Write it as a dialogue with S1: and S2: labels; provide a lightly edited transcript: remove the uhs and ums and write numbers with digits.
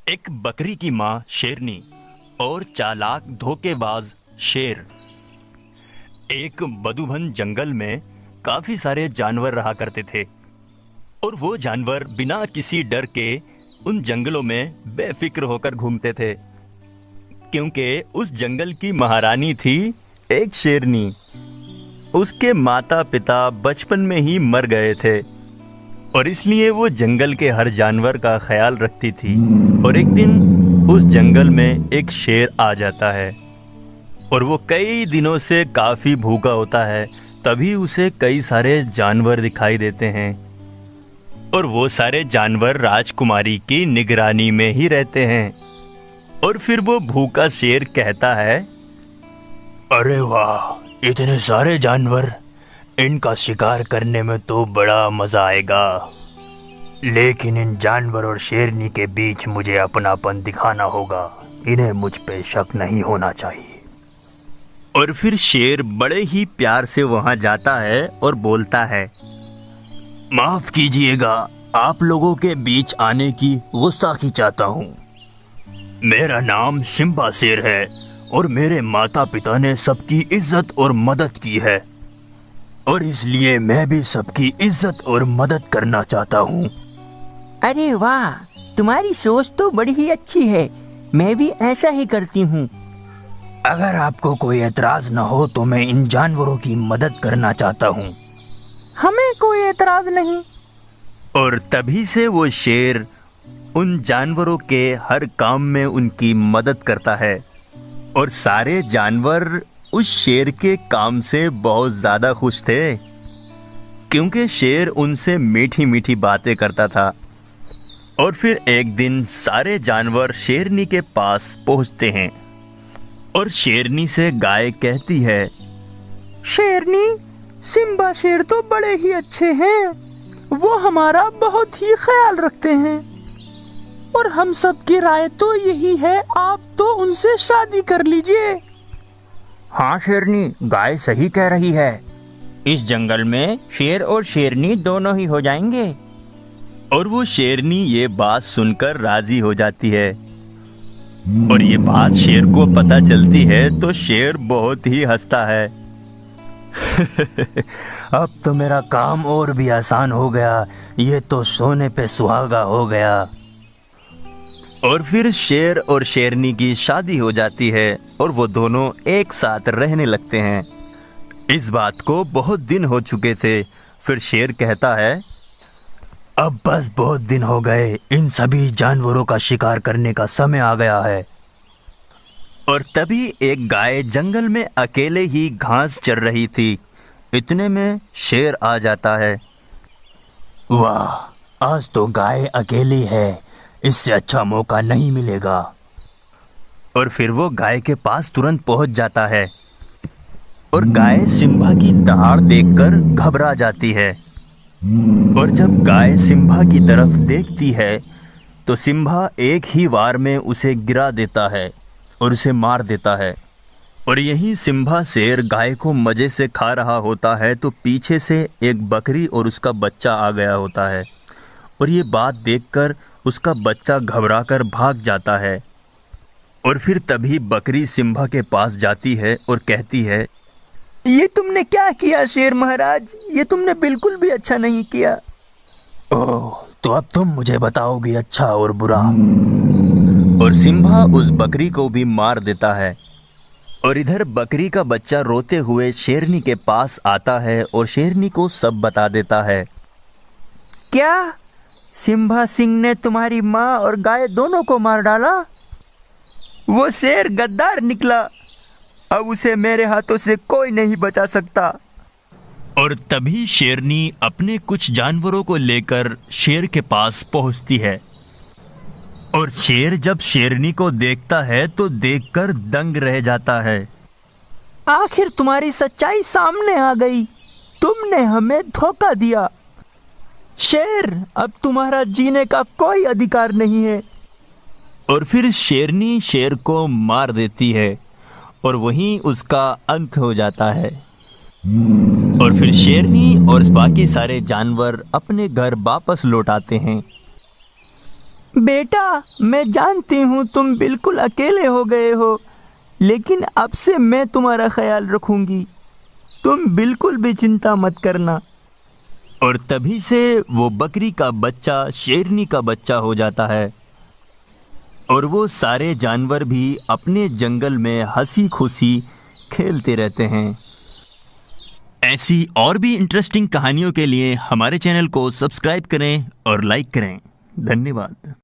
S1: एक बकरी की माँ शेरनी और चालाक धोखेबाज शेर। एक बदुभन जंगल में काफी सारे जानवर रहा करते थे और वो जानवर बिना किसी डर के उन जंगलों में बेफिक्र होकर घूमते थे, क्योंकि उस जंगल की महारानी थी एक शेरनी। उसके माता पिता बचपन में ही मर गए थे और इसलिए वो जंगल के हर जानवर का ख्याल रखती थी। और एक दिन उस जंगल में एक शेर आ जाता है और वो कई दिनों से काफ़ी भूखा होता है। तभी उसे कई सारे जानवर दिखाई देते हैं और वो सारे जानवर राजकुमारी की निगरानी में ही रहते हैं। और फिर वो भूखा शेर कहता है, अरे वाह, इतने सारे जानवर, इनका शिकार करने में तो बड़ा मजा आएगा, लेकिन इन जानवर और शेरनी के बीच मुझे अपनापन दिखाना होगा। इन्हें मुझ पे शक नहीं होना चाहिए। और फिर शेर बड़े ही प्यार से वहां जाता है और बोलता है, माफ कीजिएगा, आप लोगों के बीच आने की गुस्ताखी चाहता हूँ। मेरा नाम सिम्बा शेर है और मेरे माता पिता ने सबकी इज्जत और मदद की है और इसलिए मैं भी सबकी इज्जत और मदद करना चाहता हूँ।
S2: अरे वाह, तुम्हारी सोच तो बड़ी ही अच्छी है। मैं भी ऐसा ही करती हूँ।
S1: अगर आपको कोई एतराज न हो तो मैं इन जानवरों की मदद करना चाहता हूँ।
S2: हमें कोई एतराज नहीं।
S1: और तभी से वो शेर उन जानवरों के हर काम में उनकी मदद करता है और सारे जानवर उस शेर के काम से बहुत ज़्यादा खुश थे, क्योंकि शेर उनसे मीठी मीठी बातें करता था। और फिर एक दिन सारे जानवर शेरनी के पास पहुंचते हैं और शेरनी से गाय कहती है,
S2: शेरनी, सिम्बा शेर तो बड़े ही अच्छे हैं। वो हमारा बहुत ही ख्याल रखते हैं और हम सब की राय तो यही है, आप तो उनसे शादी कर लीजिए।
S3: हाँ शेरनी, गाय सही कह रही है। इस जंगल में शेर और शेरनी दोनों ही हो जाएंगे।
S1: और वो शेरनी ये बात सुनकर राजी हो जाती है। और ये बात शेर को पता चलती है तो शेर बहुत ही हंसता है। अब तो मेरा काम और भी आसान हो गया, ये तो सोने पे सुहागा हो गया। और फिर शेर और शेरनी की शादी हो जाती है और वो दोनों एक साथ रहने लगते हैं। इस बात को बहुत दिन हो चुके थे। फिर शेर कहता है, अब बस बहुत दिन हो गए, इन सभी जानवरों का शिकार करने का समय आ गया है। और तभी एक गाय जंगल में अकेले ही घास चर रही थी। इतने में शेर आ जाता है। वाह, आज तो गाय अकेली है, इससे अच्छा मौका नहीं मिलेगा। और फिर वो गाय के पास तुरंत पहुंच जाता है और गाय सिम्बा की दहाड़ देखकर घबरा जाती है। और जब गाय सिम्बा की तरफ देखती है तो सिम्बा एक ही वार में उसे गिरा देता है और उसे मार देता है। और यहीं सिम्बा शेर गाय को मज़े से खा रहा होता है तो पीछे से एक बकरी और उसका बच्चा आ गया होता है। और ये बात देखकर उसका बच्चा घबराकर भाग जाता है। और फिर तभी बकरी सिम्बा के पास जाती है और कहती है,
S2: ये तुमने क्या किया शेर महाराज? ये तुमने बिल्कुल भी अच्छा नहीं किया।
S1: ओह, तो अब तुम मुझे बताओगी अच्छा और बुरा। और सिम्बा उस बकरी को भी मार देता है। और इधर बकरी का बच्चा रोते हुए शेरनी के पास आता है और शेरनी को सब बता देता है।
S2: क्या सिम्बा सिंह ने तुम्हारी माँ और गाय दोनों को मार डाला? वो शेर गद्दार निकला। अब उसे मेरे हाथों से कोई नहीं बचा सकता।
S1: और तभी शेरनी अपने कुछ जानवरों को लेकर शेर के पास पहुंचती है। और शेर जब शेरनी को देखता है तो देखकर दंग रह जाता है।
S2: आखिर तुम्हारी सच्चाई सामने आ गई। तुमने हमें धोखा दिया। शेर, अब तुम्हारा जीने का कोई अधिकार नहीं है।
S1: और फिर शेरनी शेर को मार देती है और वहीं उसका अंत हो जाता है। और फिर शेरनी और बाकी सारे जानवर अपने घर वापस लौट आते हैं।
S2: बेटा, मैं जानती हूँ तुम बिल्कुल अकेले हो गए हो, लेकिन अब से मैं तुम्हारा ख्याल रखूंगी। तुम बिल्कुल भी चिंता मत करना।
S1: और तभी से वो बकरी का बच्चा शेरनी का बच्चा हो जाता है और वो सारे जानवर भी अपने जंगल में हंसी खुशी खेलते रहते हैं। ऐसी और भी इंटरेस्टिंग कहानियों के लिए हमारे चैनल को सब्सक्राइब करें और लाइक करें। धन्यवाद।